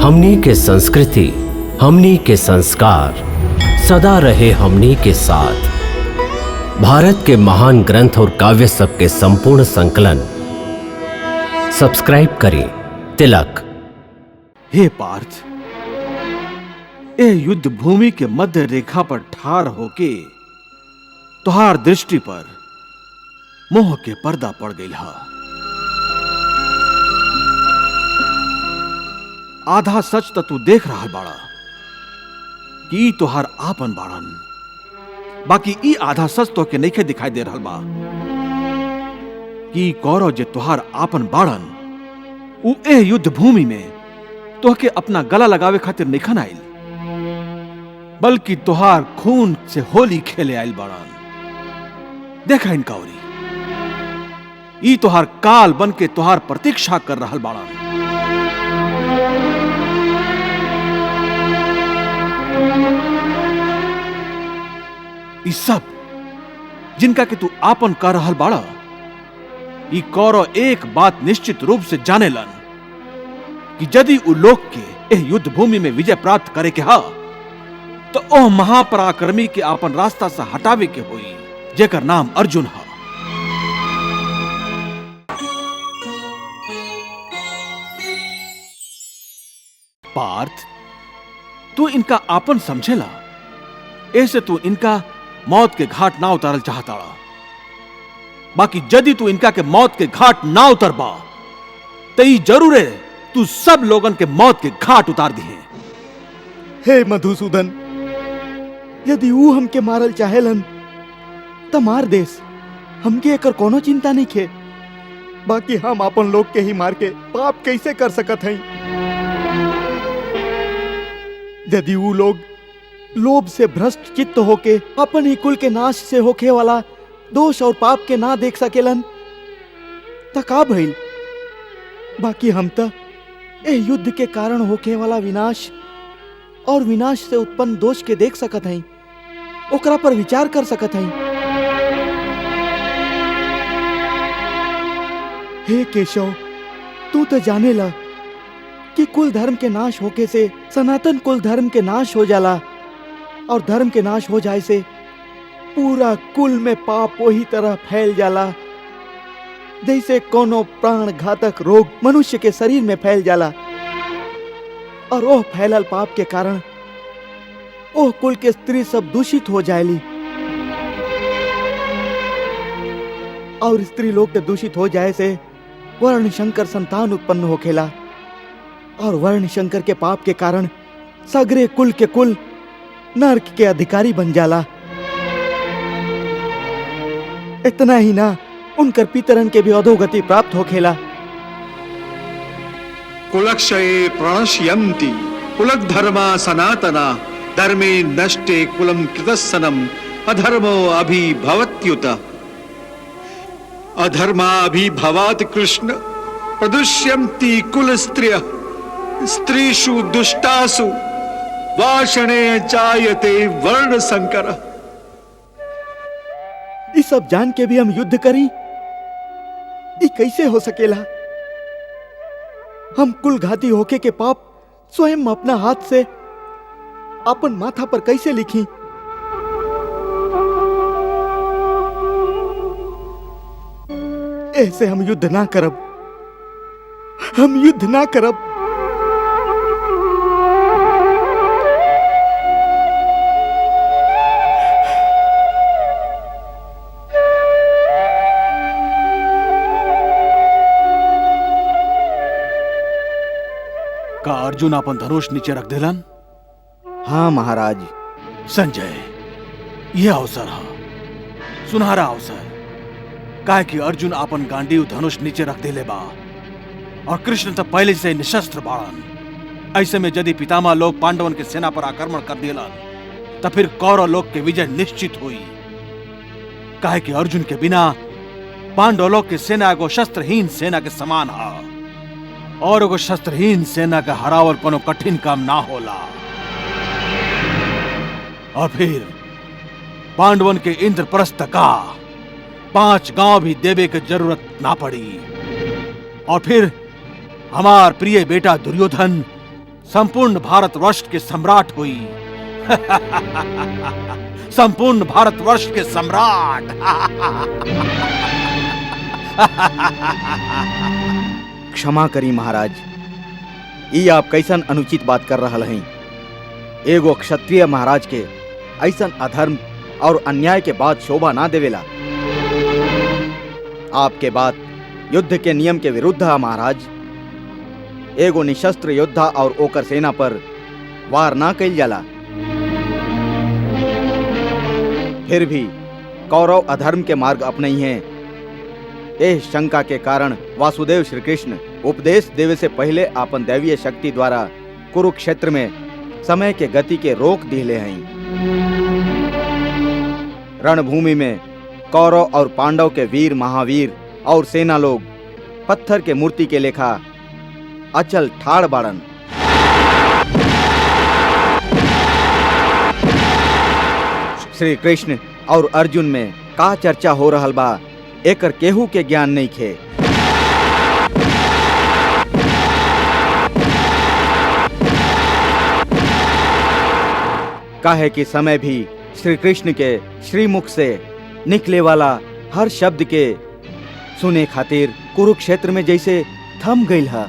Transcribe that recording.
हमनी के संस्कृति, हमनी के संस्कार सदा रहे हमनी के साथ। भारत के महान ग्रंथ और काव्य सब के संपूर्ण संकलन सब्सक्राइब करें तिलक। हे पार्थ, ए युद्ध भूमि के मध्य रेखा पर ठार होके तुहार दृष्टि पर मोह के पर्दा पड़ गई हा। आधा सच तो तू देख रहा बाड़ा कि तुहार आपन बाड़न, बाकी ई आधा सच तो के नइखे दिखाई दे रहा बा कि कौरव जे तुहार आपन बाड़न उ ए युद्ध भूमि में तोहके अपना गला लगावे खातिर नइखन आइल, बल्कि तुहार खून से होली खेले आइल बाड़न। देखा इनका ओरी, ई तुहार काल बन के तुहार प्रतीक्षा कर रहल बाड़न। ई सब जिनका कि तू आपन कर रहल बाड़ा, ई कौरव एक बात निश्चित रूप से जानेलन कि यदि उ लोग के एह युद्ध भूमि में विजय प्राप्त करे के हा तो ओह महापराक्रमी के आपन रास्ता से हटावे के होई जेकर नाम अर्जुन हा। पार्थ, तू इनका आपन समझेला, ऐसे तू इनका मौत के घाट ना उतारल चाहताड़ा, बाकी यदि तू इनका के मौत के घाट ना उतरबा तो ई जरूर है तू सब लोगन के मौत के घाट उतार दिए। हे मधुसूदन, यदि ऊ हमके मारल चाहेलन त मार देस, हमके एकर कोनो चिंता नहीं खे, बाकी हम अपन लोग के ही मार के पाप कैसे कर सकत हई। यदि ऊ लोग लोभ से भ्रष्ट चित्त होके अपन ही कुल के नाश से होखे वाला दोष और पाप के ना देख सकेलन त का भइल, बाकी हम त ए युद्ध के कारण होखे वाला विनाश और विनाश से उत्पन्न दोष के देख सकत हई, ओकरा पर विचार कर सकत हई। हे केशव, तू तो जानेला कि कुल धर्म के नाश होके से सनातन कुल धर्म के नाश हो जाला, और धर्म के नाश हो जाए से पूरा कुल में पाप वही तरह फैल जाला जैसे कोनो प्राण घातक रोग मनुष्य के शरीर में फैल जाला, और ओह फैलल पाप के कारण ओह कुल के स्त्री सब दूषित हो जाएली, और स्त्री लोग के दूषित हो जाए से वर्ण शंकर संतान उत्पन्न होखेला, और वर्ण शंकर के पाप के कारण सगरे कुल के कुल नरक के अधिकारी बन जाला। इतना ही ना, उनकर पितरन के भी अधोगति प्राप्त होखेला। कुलक्षये प्रणश्यन्ति कुलक धर्मा सनातना धर्मे नष्टे कुलम कृतस्सनम अधर्मो अभिभवत्युत अधर्मा अभिभवात् कृष्ण प्रदुष्यन्ति कुल स्त्रियः स्त्रीषु दुष्टासु वाषणे जायते वर्ण संकर। ये सब जान के भी हम युद्ध करी, ये कैसे हो सकेला। हम कुल घाती होके के पाप स्वयं अपना हाथ से अपन माथा पर कैसे लिखी। ऐसे हम युद्ध ना करब, हम युद्ध ना करब। का अर्जुन अपन धनुष नीचे रख देलन? हाँ महाराज। संजय, यह अवसर है, सुनहरा अवसर, काहे कि अर्जुन अपन गांडीव धनुष नीचे रख देले बा और कृष्ण तो पहले से निशस्त्र बाड़न। ऐसे में यदि पितामह लोग पांडवन के सेना पर आक्रमण कर दिलन तो फिर कौरव लोग के विजय निश्चित हुई, काहे कि अर्जुन के बिना पांडव लोग की सेना एगो शस्त्रहीन सेना के समान है, और एगो शस्त्रहीन सेना का हरावल कोनो कठिन काम ना होला। और फिर पांडवन के इंद्रप्रस्थ का 5 गांव भी देवे की जरूरत ना पड़ी, और फिर हमार प्रिय बेटा दुर्योधन संपूर्ण भारतवर्ष के सम्राट हुई। संपूर्ण भारतवर्ष के सम्राट। क्षमा करी महाराज, ई आप कैसन अनुचित बात कर रहा हैं। एगो क्षत्रिय महाराज के ऐसन अधर्म और अन्याय के बाद शोभा ना देवेला। आपके बात युद्ध के नियम के विरुद्ध है महाराज। एगो निशस्त्र योद्धा और ओकर सेना पर वार ना कइल जाला। फिर भी कौरव अधर्म के मार्ग अपनई हैं। एह शंका के कारण वासुदेव श्री कृष्ण उपदेश देवे से पहले अपन दैवीय शक्ति द्वारा कुरुक्षेत्र में समय के गति के रोक दिले हैं। रणभूमि में कौरव और पांडव के वीर महावीर और सेना लोग पत्थर के मूर्ति के लेखा अचल ठाड़ बाड़न। श्री कृष्ण और अर्जुन में का चर्चा हो रहल बा, एकर केहू के ज्ञान नहीं खे। काहे कि समय भी श्री कृष्ण के श्रीमुख से निकले वाला हर शब्द के सुने खातिर कुरुक्षेत्र में जैसे थम गईल है।